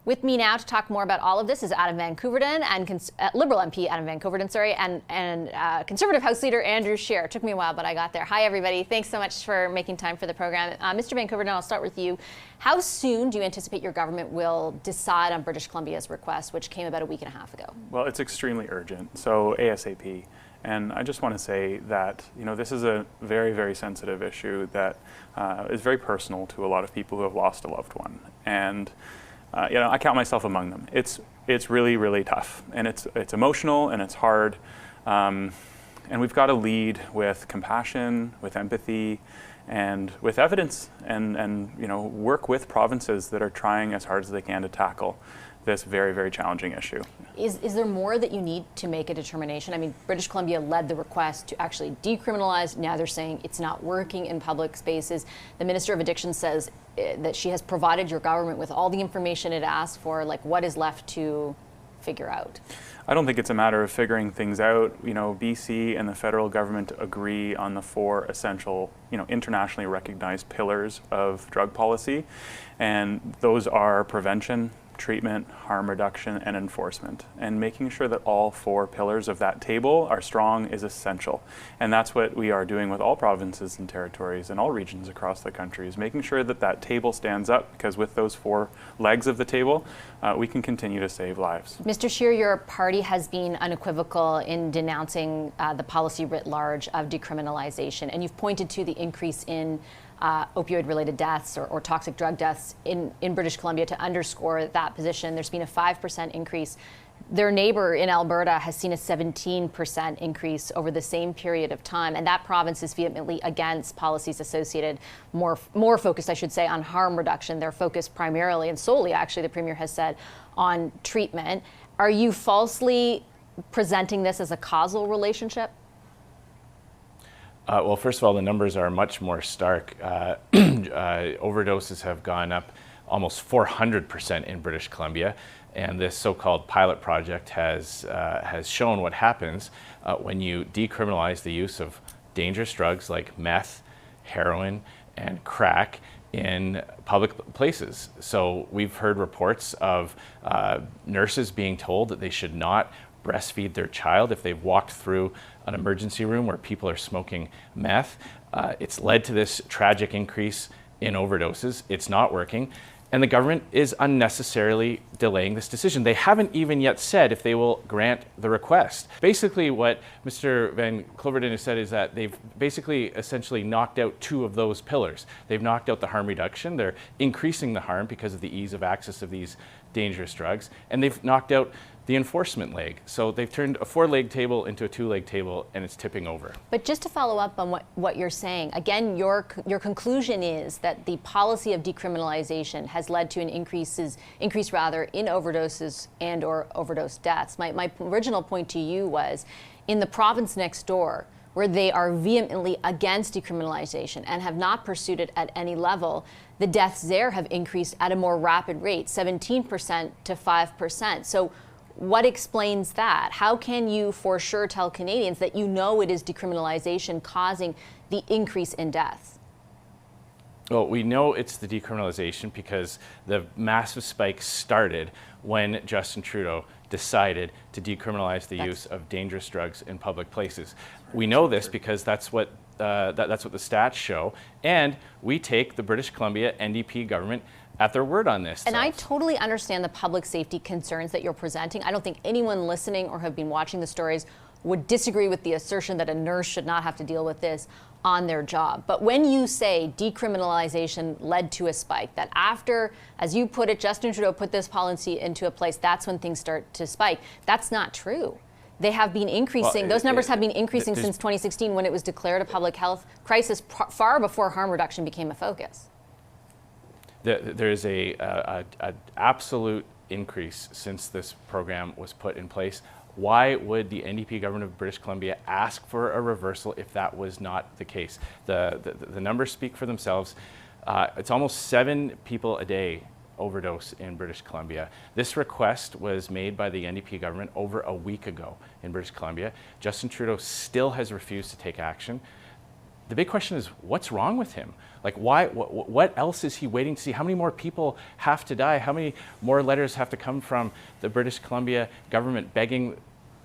With me now to talk more about all of this is Adam Van Koeverden and Liberal MP Adam Van Koeverden, and Conservative House Leader Andrew Scheer. It took me a while, but I got there. Hi, everybody. Thanks so much for making time for the program. Mr. Van Koeverden, I'll start with you. How soon do you anticipate your government will decide on British Columbia's request, which came about a week and a half ago? Well, it's extremely urgent, so ASAP. And I just want to say that, this is a very, very sensitive issue that is very personal to a lot of people who have lost a loved one. And I count myself among them. It's really, really tough, and it's emotional and it's hard. And we've got to lead with compassion, with empathy, and with evidence, and work with provinces that are trying as hard as they can to tackle this very, very challenging issue. Is there more that you need to make a determination? I mean, British Columbia led the request to actually decriminalize. Now they're saying it's not working in public spaces. The Minister of Addiction says that she has provided your government with all the information it asked for. Like, what is left to figure out? I don't think it's a matter of figuring things out. BC and the federal government agree on the four essential, internationally recognized pillars of drug policy, and those are prevention, treatment, harm reduction, and enforcement. And making sure that all four pillars of that table are strong is essential. And that's what we are doing with all provinces and territories and all regions across the country, is making sure that that table stands up, because with those four legs of the table, we can continue to save lives. Mr. Scheer, your party has been unequivocal in denouncing the policy writ large of decriminalization, and you've pointed to the increase in opioid-related deaths or toxic drug deaths in British Columbia to underscore that position. There's been a 5% increase. Their neighbor in Alberta has seen a 17% increase over the same period of time, and that province is vehemently against policies associated, more focused, I should say, on harm reduction. They're focused primarily and solely, actually, the Premier has said, on treatment. Are you falsely presenting this as a causal relationship? Well, first of all, the numbers are much more stark. Overdoses have gone up almost 400% in British Columbia, and this so-called pilot project has shown what happens when you decriminalize the use of dangerous drugs like meth, heroin, and crack in public places. So we've heard reports of nurses being told that they should not breastfeed their child if they've walked through an emergency room where people are smoking meth. It's led to this tragic increase in overdoses. It's not working. And the government is unnecessarily delaying this decision. They haven't even yet said if they will grant the request. Basically, what Mr. Van Koeverden has said is that they've basically essentially knocked out two of those pillars. They've knocked out the harm reduction. They're increasing the harm because of the ease of access of these dangerous drugs. And they've knocked out the enforcement leg. So they've turned a four-leg table into a two-leg table, and it's tipping over. But just to follow up on what you're saying, again, your conclusion is that the policy of decriminalization has led to an increase in overdoses and or overdose deaths. My original point to you was, in the province next door, where they are vehemently against decriminalization and have not pursued it at any level, the deaths there have increased at a more rapid rate, 17% to 5%. So what explains that? How can you for sure tell Canadians that it is decriminalization causing the increase in deaths? Well, we know it's the decriminalization because the massive spike started when Justin Trudeau decided to decriminalize the use of dangerous drugs in public places. We know this because that's what the stats show, and we take the British Columbia NDP government at their word on this. And I totally understand the public safety concerns that you're presenting. I don't think anyone listening or have been watching the stories would disagree with the assertion that a nurse should not have to deal with this on their job. But when you say decriminalization led to a spike, that after, as you put it, Justin Trudeau put this policy into a place, that's when things start to spike. That's not true. They have been increasing. Well, those numbers have been increasing since 2016, when it was declared a public health crisis, far before harm reduction became a focus. There is an absolute increase since this program was put in place. Why would the NDP government of British Columbia ask for a reversal if that was not the case? The numbers speak for themselves. It's almost 7 people a day overdose in British Columbia. This request was made by the NDP government over a week ago in British Columbia. Justin Trudeau still has refused to take action. the big question is, what's wrong with him? Like, why? What else is he waiting to see? How many more people have to die? How many more letters have to come from the British Columbia government begging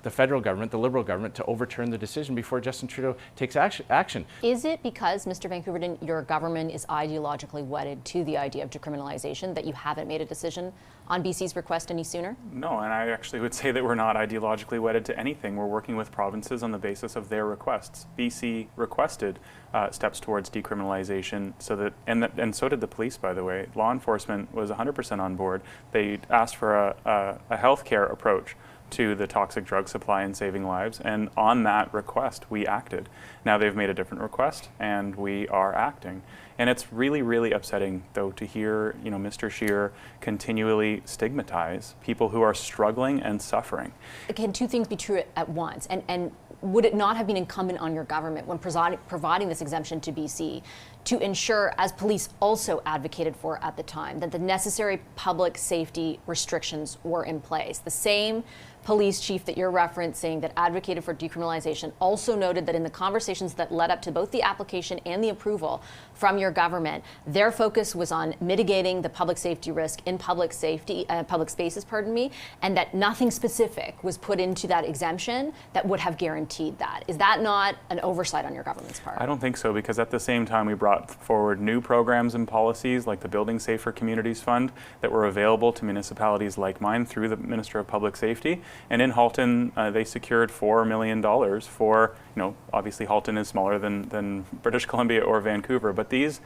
the federal government, the Liberal government, to overturn the decision before Justin Trudeau takes action? Is it because, Mr. Van Koeverden, your government is ideologically wedded to the idea of decriminalization that you haven't made a decision on BC's request any sooner? No, and I actually would say that we're not ideologically wedded to anything. We're working with provinces on the basis of their requests. BC requested steps towards decriminalization, and so did the police, by the way. Law enforcement was 100% on board. They asked for a healthcare approach to the toxic drug supply and saving lives, and on that request we acted. Now they've made a different request and we are acting. And it's really, really upsetting, though, to hear Mr. Scheer continually stigmatize people who are struggling and suffering. Can two things be true at once? And would it not have been incumbent on your government when providing this exemption to BC to ensure, as police also advocated for at the time, that the necessary public safety restrictions were in place? The same police chief that you're referencing that advocated for decriminalization also noted that in the conversations that led up to both the application and the approval from your government, their focus was on mitigating the public safety risk in public spaces, and that nothing specific was put into that exemption that would have guaranteed that. Is that not an oversight on your government's part? I don't think so, because at the same time we brought forward new programs and policies like the Building Safer Communities Fund that were available to municipalities like mine through the Minister of Public Safety. And in Halton, they secured $4 million for, obviously Halton is smaller than British Columbia or Vancouver, but these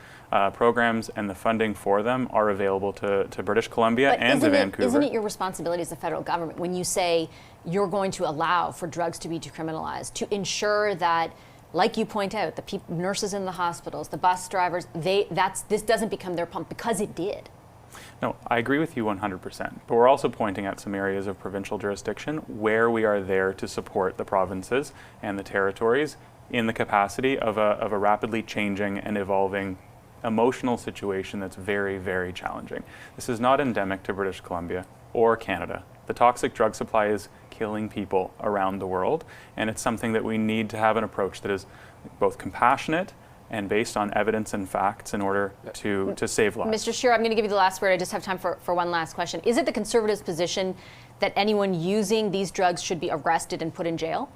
programs and the funding for them are available to British Columbia and to Vancouver. Isn't it your responsibility as the federal government when you say you're going to allow for drugs to be decriminalized to ensure that, like you point out, the nurses in the hospitals, the bus drivers, this doesn't become their pump, because it did? No, I agree with you 100%, but we're also pointing at some areas of provincial jurisdiction where we are there to support the provinces and the territories in the capacity of a rapidly changing and evolving emotional situation that's very, very challenging. This is not endemic to British Columbia or Canada. The toxic drug supply is killing people around the world, and it's something that we need to have an approach that is both compassionate and based on evidence and facts in order to save lives. Mr. Scheer, I'm going to give you the last word. I just have time for one last question. Is it the Conservatives' position that anyone using these drugs should be arrested and put in jail?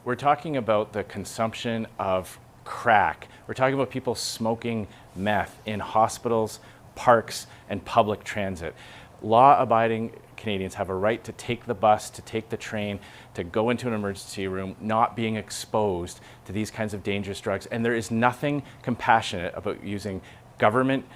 We're talking about the consumption of crack. We're talking about people smoking meth in hospitals, parks, and public transit. Law-abiding Canadians have a right to take the bus, to take the train, to go into an emergency room, not being exposed to these kinds of dangerous drugs. And there is nothing compassionate about using government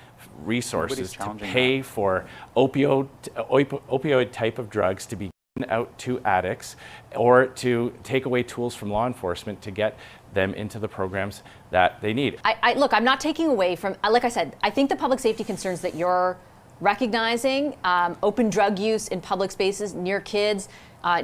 resources to pay for opioid type of drugs to be given out to addicts, or to take away tools from law enforcement to get them into the programs that they need. Look, I'm not taking away from, like I said, I think the public safety concerns that you're recognizing, open drug use in public spaces, near kids,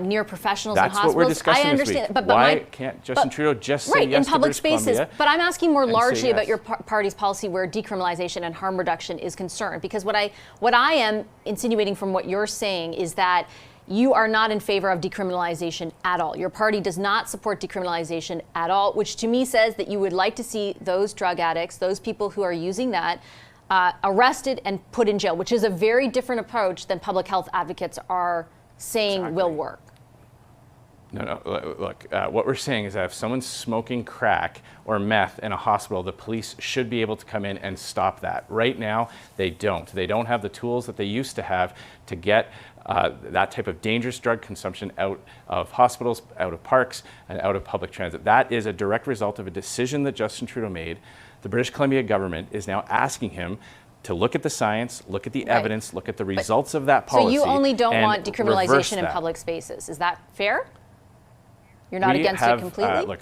near professionals and hospitals. That's what we're discussing I understand, this week. Why can't Justin Trudeau just say yes in public to British spaces? Columbia? But I'm asking more largely yes. about your party's policy where decriminalization and harm reduction is concerned. Because what I am insinuating from what you're saying is that you are not in favor of decriminalization at all. Your party does not support decriminalization at all, which to me says that you would like to see those drug addicts, those people who are using that, arrested and put in jail, which is a very different approach than public health advocates are saying will work. No, look, what we're saying is that if someone's smoking crack or meth in a hospital, the police should be able to come in and stop that. Right now, they don't. They don't have the tools that they used to have to get that type of dangerous drug consumption out of hospitals, out of parks, and out of public transit. That is a direct result of a decision that Justin Trudeau made. The British Columbia government is now asking him to look at the science, look at the evidence, look at the results of that policy. So you only don't want decriminalization in public spaces. Is that fair? You're not against it completely? Look,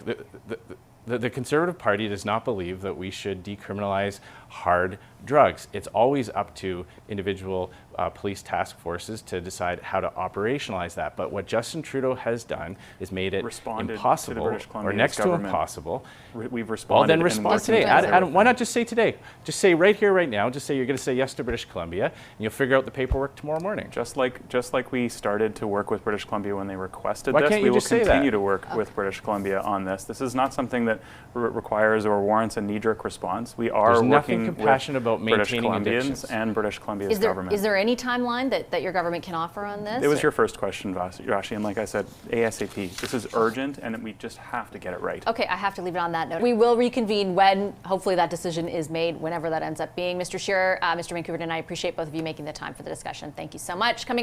the Conservative Party does not believe that we should decriminalize hard drugs. It's always up to individual police task forces to decide how to operationalize that. But what Justin Trudeau has done is made it impossible, or next to impossible. We've responded. Well, then respond today. Adam, why not just say today? Just say right here, right now. Just say you're going to say yes to British Columbia, and you'll figure out the paperwork tomorrow morning. Just like we started to work with British Columbia when they requested Why this, can't we you will just say continue that? to work with British Columbia on this. This is not something that requires or warrants a knee-jerk response. We are There's nothing working compassionate with about British maintaining Columbians addictions. and British Columbia's government. Is there any timeline that your government can offer on this? It was your first question, Vashi, and like I said, ASAP. This is urgent, and we just have to get it right. Okay, I have to leave it on that note. We will reconvene when, hopefully, that decision is made, whenever that ends up being. Mr. Scheer, Mr. Koeverden, and I appreciate both of you making the time for the discussion. Thank you so much. Coming